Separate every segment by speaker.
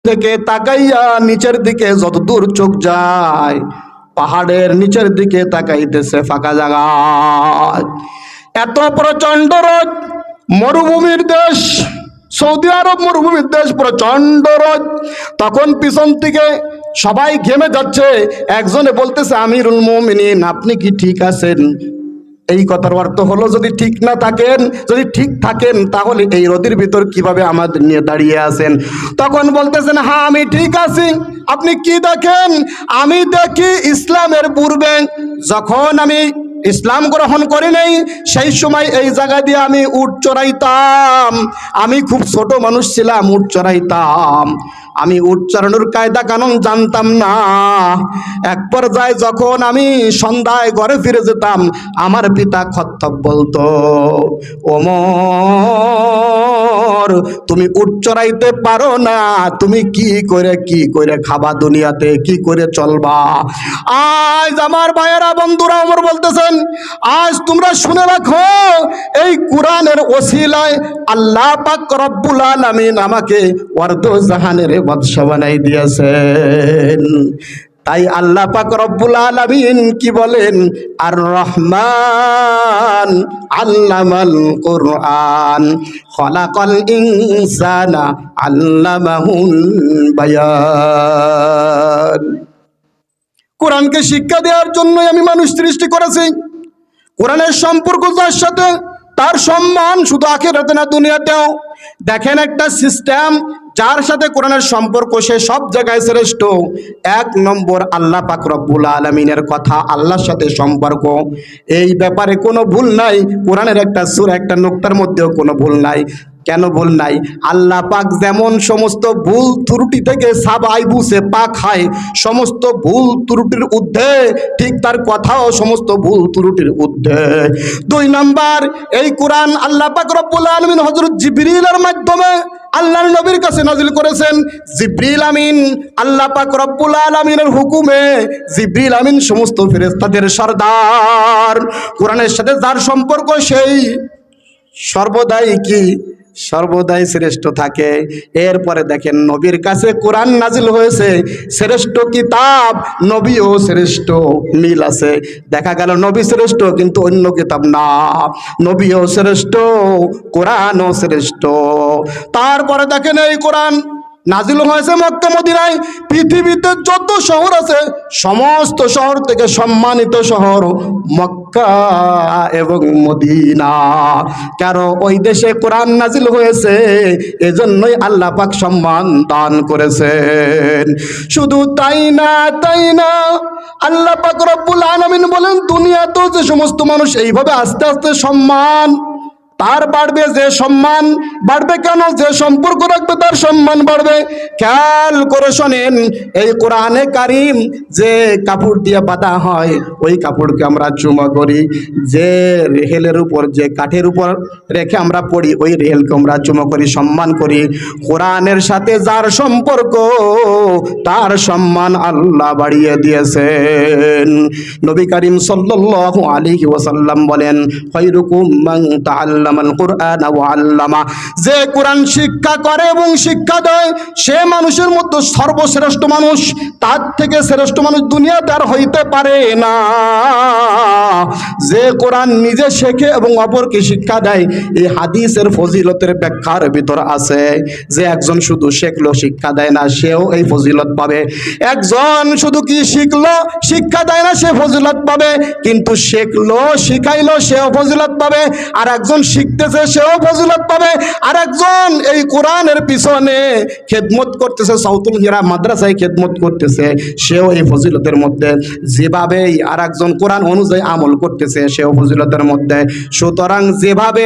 Speaker 1: থেকে তাকাইয়া নিচের দিকে যত দূর চোখ যায়, পাহাড়ের নিচের দিকে তাকাইতেছে ফাঁকা জায়গায়। এত প্রচন্ড রোদ, মরুভূমির দেশ সৌদি আরব, মরুভূমির দেশ, প্রচন্ড রোদ। তখন পিছন থেকে সবাই ঘেমে যাচ্ছে। একজনে বলতেছে, আমিরুল মুমিনিন, আপনি কি ঠিক আছেন? এই কথার অর্থ হলো, যদি ঠিক না থাকেন, যদি ঠিক থাকেন তাহলে এই রোদের ভিতর কিভাবে আমাদের নিয়ে দাঁড়িয়ে আছেন? তখন বলতেছেন, হ্যাঁ আমি ঠিক আছি। আপনি কি দেখেন? আমি দেখি ইসলামের পূর্বে যখন আমি ইসলাম গ্রহণ করি নাই, সেই সময় এই জায়গা দিয়ে আমি উট চড়াইতাম। আমি খুব ছোট মানুষ ছিলাম, উট চড়াইতাম। আমি উট চড়ানোর কায়দা কানুন জানতাম না। এক পর্যায়ে যখন আমি সন্ধ্যায় ঘরে ফিরে যেতাম, আমার পিতা খত্তব বলতো, ওমর তুমি উট চড়াইতে পারো না, তুমি কি করে খাবা দুনিয়াতে, কি করে চলবা? আজ আমার ভাইয়েরা, বন্ধুরা, ওমর বলতেছেন, আজ তোমরা শুনে রাখো, এই কোরআনের ওসিলায় আল্লাহ পাক রব্বুল আলামিন আমাকে ওয়ারদো জাহানের বাদশা বানাই দিয়েছেন। তাই আল্লাহ পাক রব্বুল আলামিন কি বলেন? আর রহমান আল্লামাল কুরআন খলাকাল ইনসানা আল্লামাহুল বায়ান। কোরআনকে শিক্ষা দেওয়ার জন্যই আমি মানুষ সৃষ্টি করেছি। কোরআনের সম্পর্ক যার সাথে, তার সম্মান শুধু আখিরাতে না, দুনিয়াতেও। দেখেন একটা সিস্টেম, যার সাথে কোরআনের সম্পর্ক সে সব জায়গায় শ্রেষ্ঠ। এক নম্বর, আল্লাহ পাক রব্বুল আলামিনের কথা, আল্লাহর সাথে সম্পর্ক, এই ব্যাপারে কোনো ভুল নাই। কোরআনের একটা সূরা, একটা নুকতার মধ্যেও কোনো ভুল নাই। কেন ভুল নাই? আল্লাহ পাক যেমন সমস্ত ভুল ত্রুটি থেকে সাবাই বুসে পাক হয়, সমস্ত ভুল ত্রুটির ঊর্ধ্বে, ঠিক তার কথাও সমস্ত ভুল ত্রুটির ঊর্ধ্বে। দুই নাম্বার, এই কোরআন আল্লাহ পাক রব্বুল আলামিন হযরত জিবরিলের মাধ্যমে আল্লাহর নবীর কাছে নাজিল করেছেন। জিবরিল আমিন আল্লাহ পাক রব্বুল আলামিনের হুকুমে, জিবরিল আমিন সমস্ত ফেরেশতাদের সরদার। কোরআনের সাথে যার সম্পর্ক সেই সর্বদাই কি? সর্বদাই শ্রেষ্ঠ থাকে। এরপরে দেখেন, নবীর কাছে কোরআন নাজিল হয়েছে, শ্রেষ্ঠ কিতাব, নবীও শ্রেষ্ঠ, মিল আছে। দেখা গেল নবী শ্রেষ্ঠ কিন্তু অন্য কিতাব না, নবীও শ্রেষ্ঠ, কোরআনও শ্রেষ্ঠ। তারপরে দেখেন, এই কোরআন নাজিল হয়েছে মক্কা মদিনায়। পৃথিবীতে যত শহর আছে, সমস্ত শহর থেকে সম্মানিত শহর মক্কা এবং মদিনা। কারণ ওই দেশে কোরআন নাজিল হয়েছে, এজন্যই আল্লাহ পাক সম্মান দান করেছেন। শুধু তাই না, আল্লাহ পাক রব্বুল আলামিন বলেন, দুনিয়াতেও যে সমস্ত মানুষ এইভাবে আস্তে আস্তে সম্মান তার বাড়বে, যে সম্মান বাড়বে। কেন? যে সম্পর্ক রাখবে তার সম্মান বাড়বে। খেয়াল করে শোনেন, এই কোরআনে কারিম যে কাপড় দিয়ে বাঁধা হয়, ওই কাপড়কে আমরা চুমা করি। যে রেহেলের উপর, যে কাঠের উপর রেখে আমরা পড়ি, ওই রেহেলকে আমরা চুমা করি, সম্মান করি। কোরআনের সাথে যার সম্পর্ক, তার সম্মান আল্লাহ বাড়িয়ে দিয়েছেন। নবী করিম সাল্লাল্লাহু আলাইহি ওয়াসাল্লাম বলেন, খায়রুকুম মান তাআল্লামাল কুরআন ওয়া আল্লামা। যে কোরআন শিক্ষা করে এবং শিক্ষা দেয়, সে মানুষের মধ্যে সর্বশ্রেষ্ঠ মানুষ। তার থেকে শ্রেষ্ঠ মানুষ দুনিয়াতে আর হইতে পারে না। যে কোরআন নিজে শেখে এবং অপরকে শিক্ষা দেয়, এই হাদিসের ফজিলতের ব্যাখ্যার ভিতর আছে যে একজন শুধু শেখলো, শিক্ষা দেয় না, সেও এই ফজিলত পাবে। একজন শুধু কি শিখলো, শিক্ষা দেয় না, সে ফজিলত পাবে। কিন্তু শেখলো, শিখাইলো, সেও ফজিলত পাবে। আর একজন শিখতেছে, সেও ফজিলত পাবে। আর একজন এই কোরআনের পিছনে খেদমত করতেছে, সাউতুল হিরা মাদ্রাসায় খেদমত করতেছে, সেও এই ফজিলতের মধ্যে। যেভাবে আর একজন কোরআন অনুযায়ী আমল করতেছে, সেও ফজিলতের মধ্যে। সুতরাং যেভাবে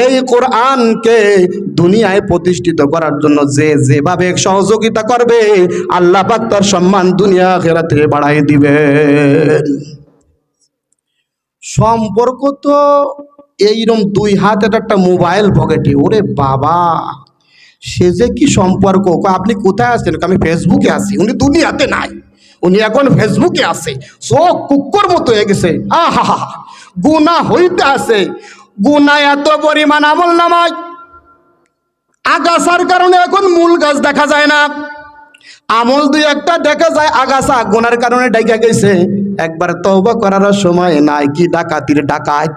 Speaker 1: এই কোরআনকে দুনিয়ায় প্রতিষ্ঠিত করার জন্য যে যেভাবে সহযোগিতা করবে, আল্লাহ পাক তার সম্মান দুনিয়া আখিরাতে বাড়াই দিবেন। সম্পর্ক তো এইরকম, দুই হাতের একটা মোবাইল পকেটে। ওরে বাবা, সে যে কি সম্পর্ক! আপনি কোথায় আছেন? আমি ফেসবুকে আছি। উনি দুনিয়াতে নাই, উনি এখন ফেসবুকে আছে। চোখ কুকুর মতো হয়ে গেছে। আহা, গুনাহ হইতে আছে, গুনাহ এত পরিমাণ, আমল নামাজ আগাছার কারণে এখন মূল গাছ দেখা যায় না। আমল দুই একটা দেখা যায় আগাছা গুনার কারণে ডাইকা গেছে, একবার তওবা করার সময় নাই, কি ডাকাতির ডাকাত।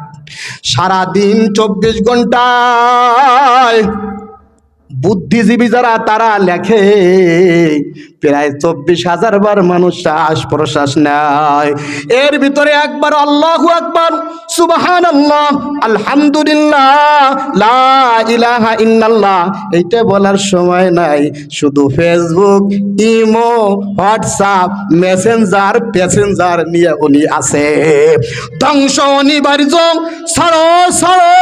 Speaker 1: সারাদিন 24 ঘন্টায় বুদ্ধিজীবী যারা তারা লেখে প্রায় 24,000 বার মানুষ শ্বাস প্রশ্বাস নেয়, এর ভিতরে একবার আল্লাহু আকবার, সুবহানাল্লাহ, আলহামদুলিল্লাহ, লা ইলাহা ইল্লাল্লাহ এইটা বলার সময় নাই। শুধু Facebook, imo, WhatsApp, Messenger, passenger নিয়ে উনি আছে। ধ্বংস অনিবার্য, ছাড়ো ছাড়ো,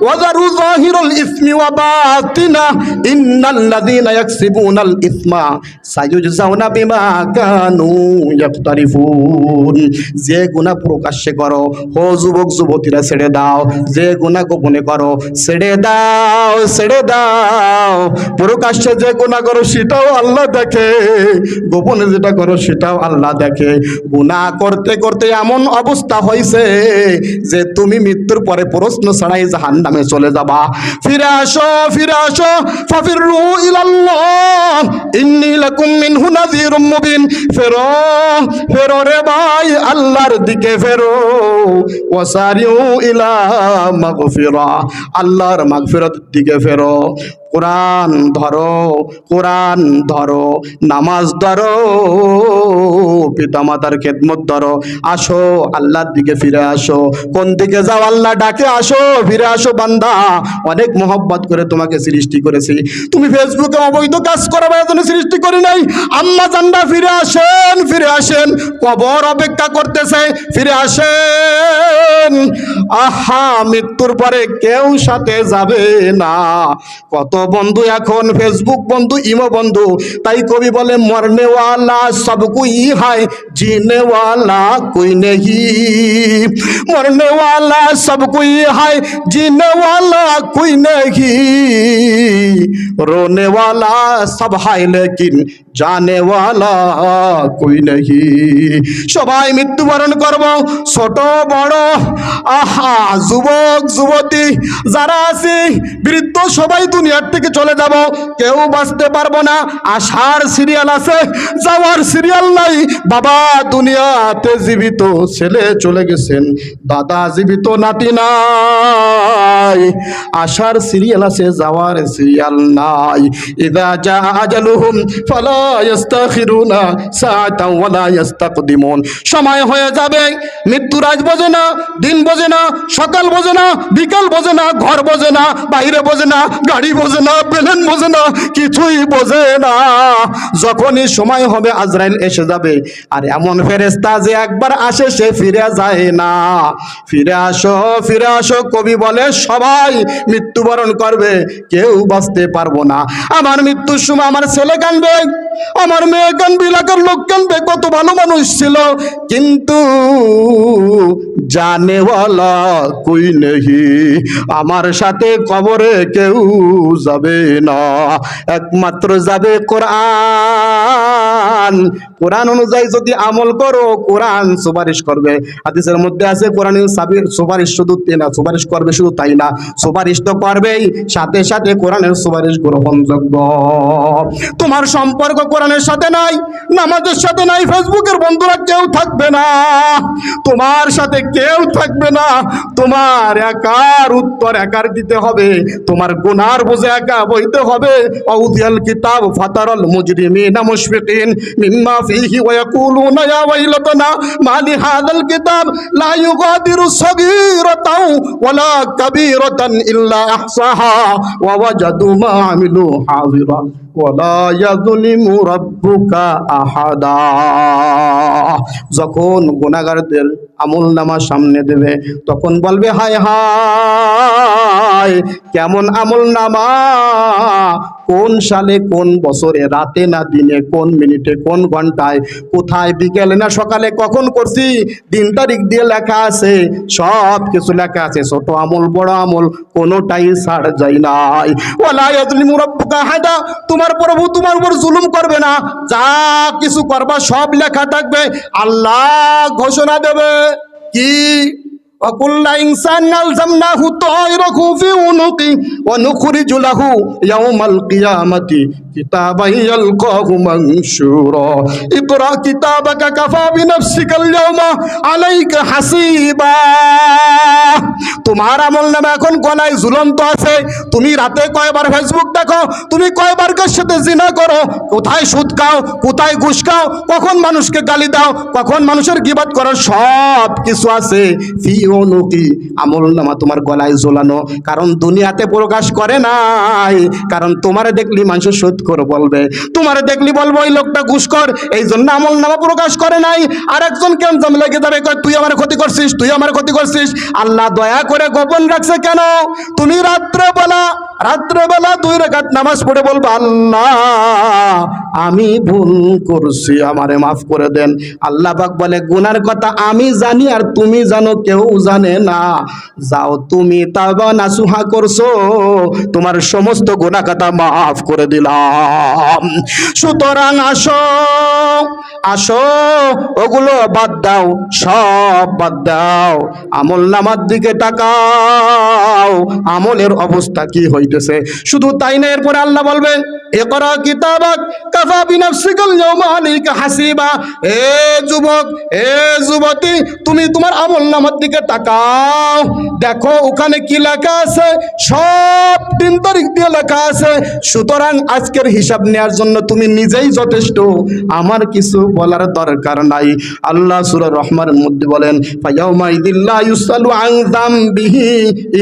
Speaker 1: ওয়াজারু যাহিরুল ইসমি ওয়া বাতিনা, ইন্নাল্লাযীনা ইয়াকসিবুনাল ইসমা সায়ুজজাউনা বিমা কানু ইয়াকতারিফুন। যে গুনাহ প্রকাশ্যে করো ও যুবক যুবতীরা ছেড়ে দাও, যে গুনাহ গোপনে করো ছেড়ে দাও, ছেড়ে দাও। প্রকাশ্যে যে গুনাহ করো সেটাও আল্লাহ দেখে, গোপনে যেটা করো সেটাও আল্লাহ দেখে। গুনাহ করতে করতে এমন অবস্থা হয়েছে যে তুমি মৃত্যুর পরে প্রশ্ন ছাড়াই জাহান্নামে চলে যাবা। ফিরে আসো, ফিরে আসো, ফাফিরু ইলাল্লাহ ইন্নী লাকুম মিনহু নাযীরুম মুবিন। ফেরো, ফেরো রে ভাই, আল্লাহর দিকে ফেরো। ওয়াসারিউ ইলা মাগফিরা, আল্লাহর মাগফিরাতের দিকে ফেরো। কোরআন ধরো, কোরআন ধরো, নামাজ ধরো, পিতামাতার খেদমত ধরো, আসো আল্লাহর দিকে ফিরে আসো। কোন দিকে যাও? আল্লাহ ডাকে আসো, ফিরে আসো বান্দা, অনেক মোহব্বত করে তোমাকে সৃষ্টি করেছি, তুমি ফেসবুকে অবৈধ কাজ করার জন্য সৃষ্টি করি নাই। আম্মা জানরা ফিরে আসেন, ফিরে আসেন, কবর অপেক্ষা করতেছে, ফিরে আসেন। আহা, মৃত্যুর পরে কেউ সাথে যাবে না। কত বন্ধু এখন ফেসবুক বন্ধু, ইমো বন্ধু, তাই কবি বলে মরনে ওয়ালা সব কুই হায়, जीने वाला कोई नहीं, मरने वाला सब कोई है, जीने वाला कोई नहीं, रोने वाला सब है लेकिन जाने वाला कोई नहीं। সবাই মৃত্যুবরণ করব, ছোট বড়, আহা, যুবক যুবতী যারা আছে, বৃদ্ধ, সবাই দুনিয়ার থেকে চলে যাব, কেউ বাঁচতে পারবো না। আসার সিরিয়াল আছে, যাওয়ার সিরিয়াল নাই। বাবা দুনিয়াতে জীবিত, ছেলে চলে গেছেন, দাদা জীবিত, নাতি নাই। আসার সিরিয়াল আছে, যাওয়ার সিরিয়াল নাই। ইযা জা আজালুহুম ফালা ইস্তাখিরুনা সাআতাও ওয়ালা ইস্তাকদিমুন। সময় হয়ে যাবে, মৃত্যু রাত বোঝে না, দিন বোঝে না, সকাল বোঝে না, বিকাল বোঝে না, ঘর বোঝে না, বাইরে বোঝে না, গাড়ি বোঝে না, প্লেন বোঝে না, কিছুই বোঝে না। যখনই সময় হবে আজরাইল এসে যাবে, আর এমন ফেরেশতা যে একবার আসে সে ফিরে যায় না। ফিরে আসো, ফিরে আসো, কবি বলে সবাই মৃত্যুবরণ করবে, কেউ বাঁচতে পারবো না। আমার মৃত্যুর সময় আমার ছেলে কাঁদবে, আমার মেয়ে কাঁদবে, এলাকার লোক কাঁদবে, কত ভালো মানুষ ছিল, কিন্তু জানেওয়ালা কই নেহি, আমার সাথে কবরে কেউ যাবে না, একমাত্র যাবে কোরআন। কোরআন অনুযায়ী যদি আমল করো, কোরআন সুপারিশ করবে। হাদিসের মধ্যে আছে কোরআনের সুপারিশ শুধু না, সুপারিশ করবে শুধু তাই না, সুপারিশ তো করবেই, সাথে সাথে কোরআনের সুপারিশ গ্রহণযোগ্য। তোমার সম্পর্ক কোরআনের সাথে নাই, নামাজের সাথে নাই, ফেসবুকের বন্ধুরা কেউ থাকবে না, তোমার সাথে কেউ থাকবে না। তোমার একার উত্তর একার দিতে হবে, তোমার গুনার বোঝা একা বইতে হবে। আউদিয়াল কিতাব ফাতারাল মুজরিমিনা মুশফিকিন মিম্মা ফীহি ওয়া ইয়াকুলুনা ইয়া ওয়াইলাতানা মা লিহাযাল কিতাব লা ইউগাদিরু সগীরাতাও ওয়ালা কাবীরাতান ইল্লা আহসাহা ওয়া ওয়াজাদু মা আমিলু হাযিরা ওয়ালা ইয়াযলিমু রাব্বুকা আহাদা। যখন গুনাহগারদের আমলনামা সামনে দেবে, তখন বলবে হায় হায়, কেমন আমলনামা, কোন সালে, কোন বছরে, রাতে না দিনে, কোন মিনিটে, কোন ঘন্টায়, কোথায়, বিকেলে না সকালে, কখন করছি, দিন তারিখ দিয়ে লেখা আছে, সব কিছু লেখা আছে। ছোট আমল বড় আমল কোনোটাই ছাড় যায় নাই। ওয়ালা ইয়াযলিমু রাব্বুকা আহাদা, তোমার প্রভু তোমার উপর জুলুম করবে না, যা কিছু করবা সব লেখা থাকবে। আল্লাহ ঘোষণা দেবে কি? وكل إنسان ألزمناه طائره في عنقه ونخرج له يوم القيامة كتابا يلقاه منشورا اقرأ كتابك كفى بنفسك اليوم عليك حسيبا তোমার আমলনামা এখন গলায় ঝুলন্ত আছে। তুমি রাতে কয়বার ফেসবুক দেখো, তুমি কয়বার কার সাথে জিনা করো, কোথায় সুদ খাও, কোথায় ঘুষ খাও, কখন মানুষকে গালি দাও, কখন মানুষের গীবত করো, সব কিছু আছে ফি উনুকি, আমলনামা তোমার গলায় ঝোলানো। কারণ দুনিয়াতে প্রকাশ করে নাই, কারণ তোমারে দেখলি মানুষ সুদখোর বলবে, তোমারে দেখলি বলবো ওই লোকটা ঘুষখোর, এই জন্য আমলনামা প্রকাশ করে নাই। আর একজন কেন জাম লেগে যাবে, কয় তুই আমার ক্ষতি করছিস, তুই আমার ক্ষতি করছিস। আল্লাহ দয়া করে গোপন রাখছে কেন? তুমি রাত্রেবেলা 2 রাকাত নামাজ পড়ে বলবা, আল্লাহ আমি ভুল করছি, আমারে মাফ করে দেন। আল্লাহ পাক বলে গুনার কথা আমি জানি আর তুমি জানো, কেউ জানে না। যাও তুমি তাওবা নাসুহা করছো, তোমার সমস্ত গুনাহ কথা মাফ করে দিলাম। সুতরাং আসো আসো, ওগুলো বাদ দাও, সব বাদ দাও, আমল নামার দিকে তাকাও, আমলের অবস্থা কি হইতেছে। শুধু তাই না, এরপরে আল্লাহ বলবেন ইকরা কিতাবাক কাফা বিনাফসিকাল ইয়াওমা আলাইকা হাসিবা। এ যুবক, এ যুবতী, তুমি তোমার আমল নামার দিকে তাকাও, দেখো ওখানে কি লেখা আছে, সব 3 তারিখ দিয়ে লেখা আছে। সুতরাং আজকের হিসাব নেওয়ার জন্য তুমি নিজেই যথেষ্ট, আমার কিছু বলার দরকার নাই। আল্লাহ সূরা রহমানের মধ্যে বলেন ফায়াউমা ইযিল্লা ইউসালু আন যামবিহি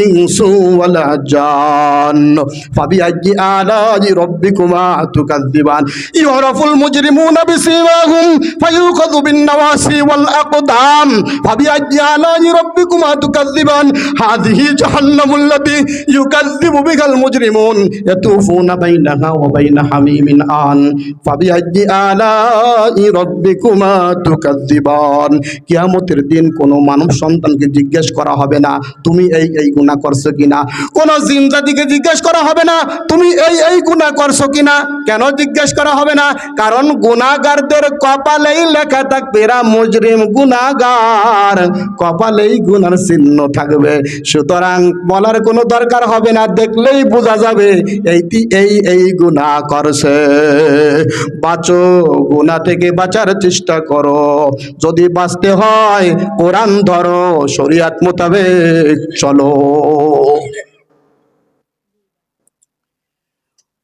Speaker 1: ইনসু ওয়ালা জান ফাবিআইয়ি আলাই রাব্বিকুমা তুকাযযিবান ইউরাফুল মুজরিমুনা বিসিমাহুম ফায়ুখাযু বিন নাওয়াসি ওয়াল আকদাম ফাবিআইয়ি আলাই রাব্বিকুমা তুকাযযিবান হাযিহি জাহান্নামুল লাতী ইউকাযযিবু বিহাল মুজরিমুন ইয়াতুফুনা বাইনাহা ওয়া বাইনা হামিমিন আন ফাবিআইয়ি আলাই রাব্বিকুমা তুকাযযিবান। কিয়ামতের দিন কোন মানব সন্তানকে জিজ্ঞেস করা হবে না তুমি এই গুনাহ করছো কিনা, কোন জিন জাতিকে জিজ্ঞেস করা হবে না তুমি এই গুনাহ করছো কিনা। কেন জিজ্ঞেস করা হবে না? কারণ গুনাহগারদের কপালেই লেখা থাকবে এরা মুজরিম গুনাহগার, কপালেই গুনার চিহ্ন থাকবে। সুতরাং বলার কোনো দরকার হবে না, দেখলেই বোঝা যাবে এই গুনাহ করছে। বাঁচো, গুনাহ থেকে বাঁচার চেষ্টা করো। যদি বাঁচতে হয় কোরআন ধরো, শরীয়ত মোতাবেক চলো।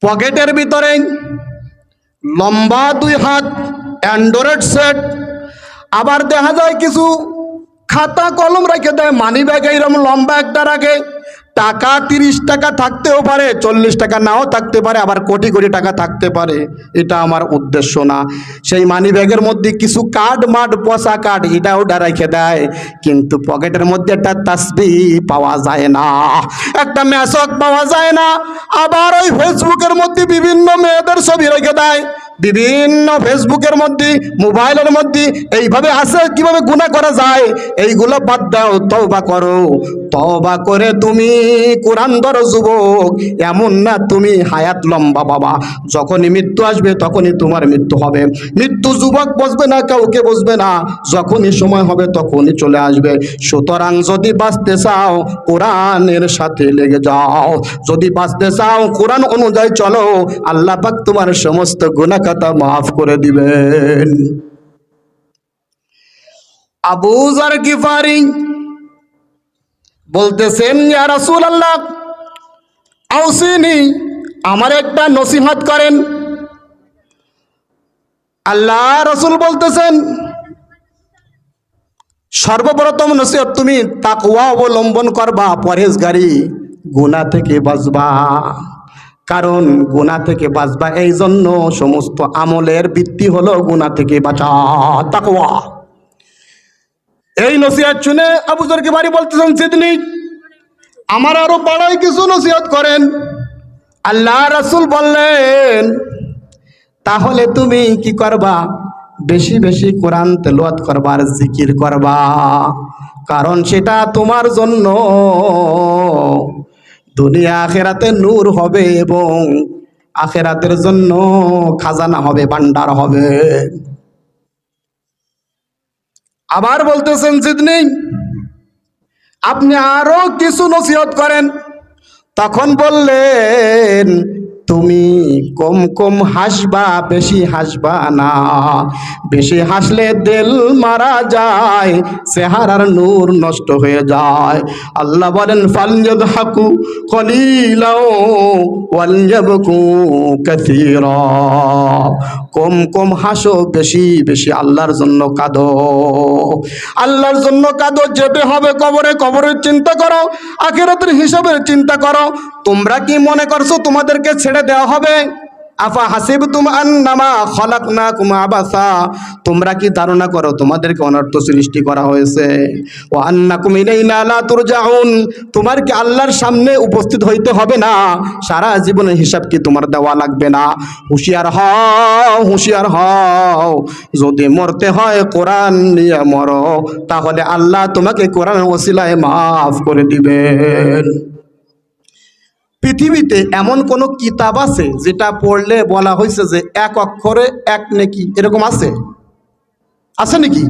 Speaker 1: পকেটের ভিতরে লম্বা 2 হাত অ্যান্ড্রয়েড সেট, আবার দেখা যায় কিছু খাতা কলম রেখে দেয়, মানি ব্যাগ এইরকম লম্বা একটা রাখে। টাকা 30 টাকা থাকতেও পারে, 40 টাকা নাও থাকতে পারে, আবার কোটি কোটি টাকা থাকতে পারে। এটা আমার উদ্দেশ্য না। সেই মানি ব্যাগের মধ্যে কিছু কার্ড পচা কার্ড এটা ওটা রেখে দেয়, কিন্তু পকেটের মধ্যে একটা তাসবিহ পাওয়া যায় না, একটা মেসক পাওয়া যায় না। আবার ওই ফেসবুকের মধ্যে বিভিন্ন মেয়েদের ছবি রেখে দেয়, বিভিন্ন ফেসবুকের মধ্যে, মোবাইলের মধ্যে। এইভাবে আছে কিভাবে গুনাহ করা যায়, এইগুলো বাদ দাও, তওবা করো। তওবা করে তুমি কোরআন ধরো যুবক। এমন না তুমি হায়াত লম্বা বাবা, যখনই মৃত্যু আসবে তখনই তোমার মৃত্যু হবে। মৃত্যু যুবক বসবে না, কাউকে বসবে না, যখনই সময় হবে তখনই চলে আসবে। সুতরাং যদি বাঁচতে চাও কোরআনের সাথে লেগে যাও, যদি বাঁচতে চাও কোরআন অনুযায়ী চলো, আল্লাহ পাক তোমার সমস্ত গুনাহ খাতা মাফ করে দিবেন। আবু যার গিফারি বলতেছেন ইয়া রাসূলুল্লাহ আউসিনি, আমার একটা নসিহত করেন। আল্লাহ রাসূল বলতেছেন সর্বপ্রথম নসিহত তুমি তাকওয়া অবলম্বন করবা, পরহেজগারি, গুনাহ থেকে বাঁচবা। কারণ গুনাহ থেকে বাঁচবা, এই জন্য সমস্ত আমলের ভিত্তি হলো গুনাহ থেকে বাঁচা, তাকওয়া। এই নসিহত শুনে আবু যর গিফারি বলতেছেন সিদনি, আমার আরো বড়ই কিছু নসিহত করেন। আল্লাহ রাসূল বললেন তাহলে তুমি কি করবা? বেশি বেশি কোরআন তেলাওয়াত করবা আর জিকির করবা, কারণ সেটা তোমার জন্য দুনিয়া আখিরাতে নূর হবে এবং আখিরাতের জন্য খাজানা হবে, ভান্ডার হবে। আবার বলতেছেন জিদনি, আপনি আরো কিছু নসিহত করেন। তখন বললেন, তুমি কম কম হাসবা, বেশি হাসবা না। বেশি হাসলে দিল মারা যায়, চেহারার নূর নষ্ট হয়ে যায়। আল্লাহ বলেন, ফালইয়াদহাকু কলিলাও ওয়ালইয়াবকু কাসীরা। কম কম হাসো, বেশি বেশি আল্লাহর জন্য কাঁদো। আল্লাহর জন্য কাঁদো। যেতে হবে কবরে, কবরের চিন্তা করো, আখিরাতের হিসাবের চিন্তা করো। তোমরা কি মনে করছো তোমাদেরকে ছেড়ে দেওয়া হবে? আফা হাসিবতুম আন্নামা খলাকনাকুম আবাসা, তোমরা কি ধারণা করো তোমাদেরকে অনর্থ সৃষ্টি করা হয়েছে? ও আন্নাকুম ইলাইনা লা তুরজাউন, তোমার কি আল্লাহর সামনে উপস্থিত হইতে হবে না? সারা জীবনের হিসাব কি তোমার দেওয়া লাগবে না? হুঁশিয়ার হও, হুঁশিয়ার হও। যদি মরতে হয় কোরআন নিয়ে মরো, তাহলে আল্লাহ তোমাকে কোরআনের ওসিলায় মাফ করে দিবেন। পৃথিবীতে এমন কোন কিতাব আছে যেটা পড়লে বলা হয়েছে যে এক অক্ষরে এক নেকি? এরকম আছে? আছে নাকি?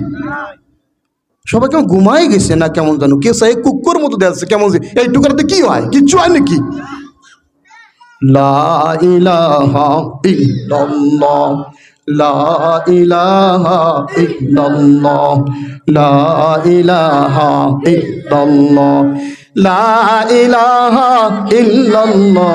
Speaker 1: সবাই কেমন ঘুমাই গেছে না কেমন জানো, কেউ সেই কুকুর মতো দেখছে কেমন যে এই টুকরাতে কি হয়, কিচ্ছু হয় নাকি? লা ইলাহা ইল্লাল্লাহ, লা ইলাহা ইল্লাল্লাহ, লা ইলাহা ইল্লাল্লাহ, লা ইলাহা ইল্লাল্লাহ।